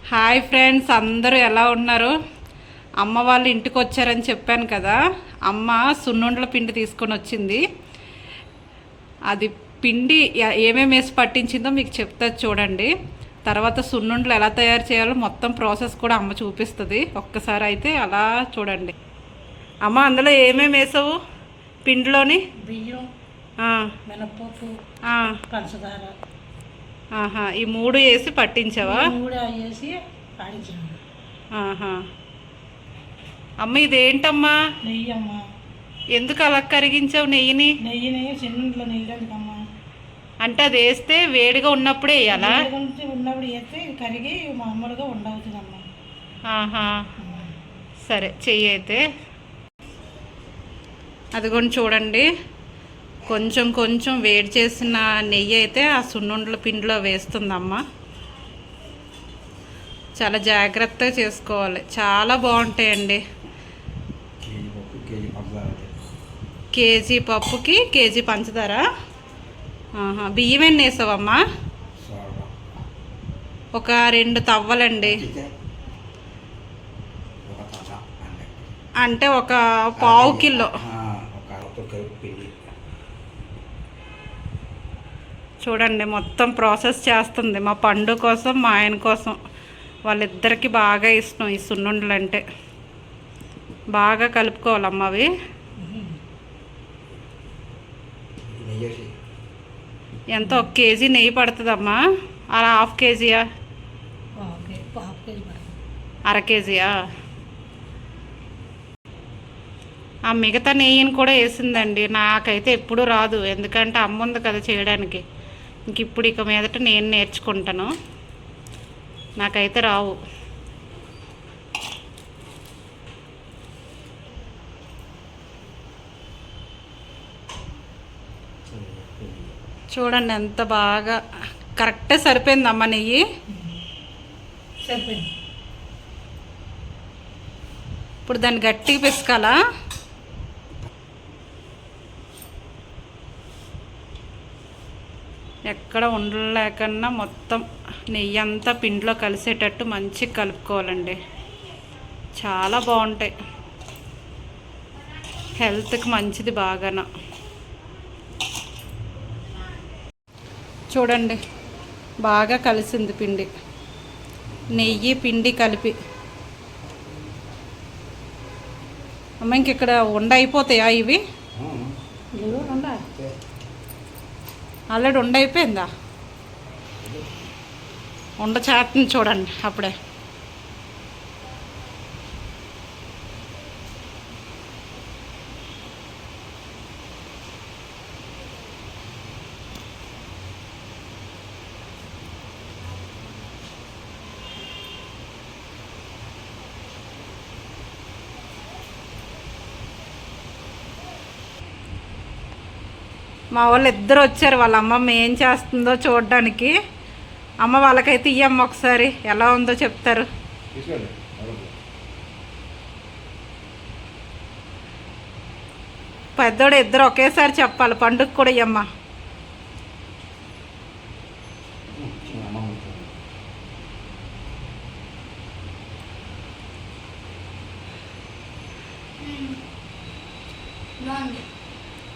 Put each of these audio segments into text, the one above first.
Hi friends, అందరూ ఎలా ఉన్నారు? అమ్మ వాళ్ళు ఇంటికి వచ్చారని చెప్పాను కదా. అమ్మ సున్నుండల పిండి తీసుకొని వచ్చింది. అది పిండి ఏమేమి వేసి పట్టించిందో మీకు చెప్తా చూడండి. తర్వాత సున్నుండలు ఎలా తయారు చేయాలో మొత్తం ప్రాసెస్ కూడా అమ్మ చూపిస్తుంది. ఒక్కసారి అయితే అలా చూడండి. అమ్మ, అందులో ఏమేమి వేసావు పిండిలోని? బియ్యం, మినపప్పు, పంచదార. ఈ మూడు వేసి పట్టించావా? మూడు వేసి పాడించాను. అమ్మ, ఇదేంటమ్మా? నెయ్యి అమ్మా. ఎందుకు అలా కరిగించావు నెయ్యిని? నెయ్యిని చిన్నుంట్లో నెయ్యడానికమ్మా. అంటే అది వేస్తే వేడిగా ఉన్నప్పుడే వేయాలా? ఉన్నప్పుడు వేస్తే కరిగి మామూలుగా ఉండవుతుందమ్మా. సరే, చెయ్యి అయితే. అదిగోండి చూడండి, కొంచెం కొంచెం వేడి చేసిన నెయ్యి అయితే ఆ సున్నుండల పిండిలో వేస్తుందమ్మ. చాలా జాగ్రత్తగా చేసుకోవాలి. చాలా బాగుంటాయండి. కేజీ పప్పుకి కేజీ పంచదార. బియ్యం ఎన్ని వేసావమ్మా? ఒక 2 తవ్వలండి. అంటే ఒక పావు కిలో. చూడండి, మొత్తం ప్రాసెస్ చేస్తుంది మా పండు కోసం, మా ఆయన కోసం. వాళ్ళిద్దరికీ బాగా ఇష్టం ఈ సున్నుండలు అంటే. బాగా కలుపుకోవాలమ్మ అవి. ఎంత? 1 కేజీ నెయ్యి పడుతుందమ్మా? అలా హాఫ్ కేజీయా? అర కేజీయా? ఆ మిగతా నెయ్యిని కూడా వేసిందండి. నాకైతే ఎప్పుడు రాదు, ఎందుకంటే అమ్మ ఉంది కదా చేయడానికి. ఇప్పుడు ఇక మీదట నేను నేర్చుకుంటాను. నాకైతే రావు. చూడండి ఎంత బాగా కరెక్టే సరిపోయిందమ్మ నెయ్యి. సరిపోయింది. ఇప్పుడు దాన్ని గట్టిగా పిసకాలా? ఎక్కడ ఉండలేకన్నా మొత్తం నెయ్యి అంతా పిండిలో కలిసేటట్టు మంచిగా కలుపుకోవాలండి. చాలా బాగుంటాయి, హెల్త్కి మంచిది బాగాన. చూడండి, బాగా కలిసింది పిండి, నెయ్యి పిండి కలిపి. అమ్మ, ఇంకిక్కడ ఉండ అయిపోతాయా ఇవి? ఆల్రెడీ ఉండ అయిపోయిందా? ఉండ చేస్తుంది చూడండి అప్పుడే. మా వాళ్ళు ఇద్దరు వచ్చారు, వాళ్ళ అమ్మమ్మ ఏం చేస్తుందో చూడడానికి. అమ్మ, వాళ్ళకైతే ఇయ్యమ్మ ఒకసారి ఎలా ఉందో చెప్తారు. పెద్దోడు ఇద్దరు ఒకేసారి చెప్పాలి, పండుగ కూడా ఇయ్యమ్మ.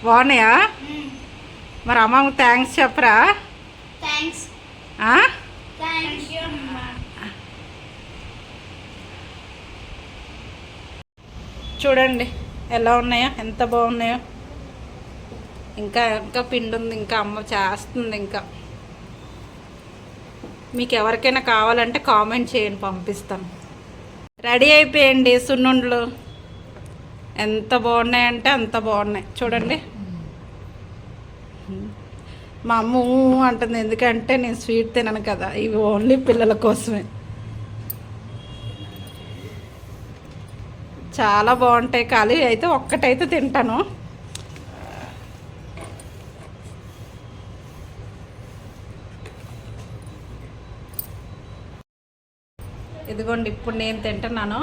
బాగున్నాయా? మరి అమ్మకు థ్యాంక్స్ చెప్పరా? చూడండి ఎలా ఉన్నాయో, ఎంత బాగున్నాయో. ఇంకా ఇంకా పిండి ఉంది, ఇంకా అమ్మ చేస్తుంది. ఇంకా మీకు ఎవరికైనా కావాలంటే కామెంట్ చేయండి, పంపిస్తాను. రెడీ అయిపోయండి సున్నుండలు. ఎంత బాగున్నాయంటే అంత బాగున్నాయి. చూడండి, మా అమ్మ అంటుంది, ఎందుకంటే నేను స్వీట్ తినను కదా, ఇవి ఓన్లీ పిల్లల కోసమే. చాలా బాగుంటాయి. ఖాళీ అయితే ఒక్కటైతే తింటాను. ఇదిగోండి, ఇప్పుడు నేను తింటున్నాను.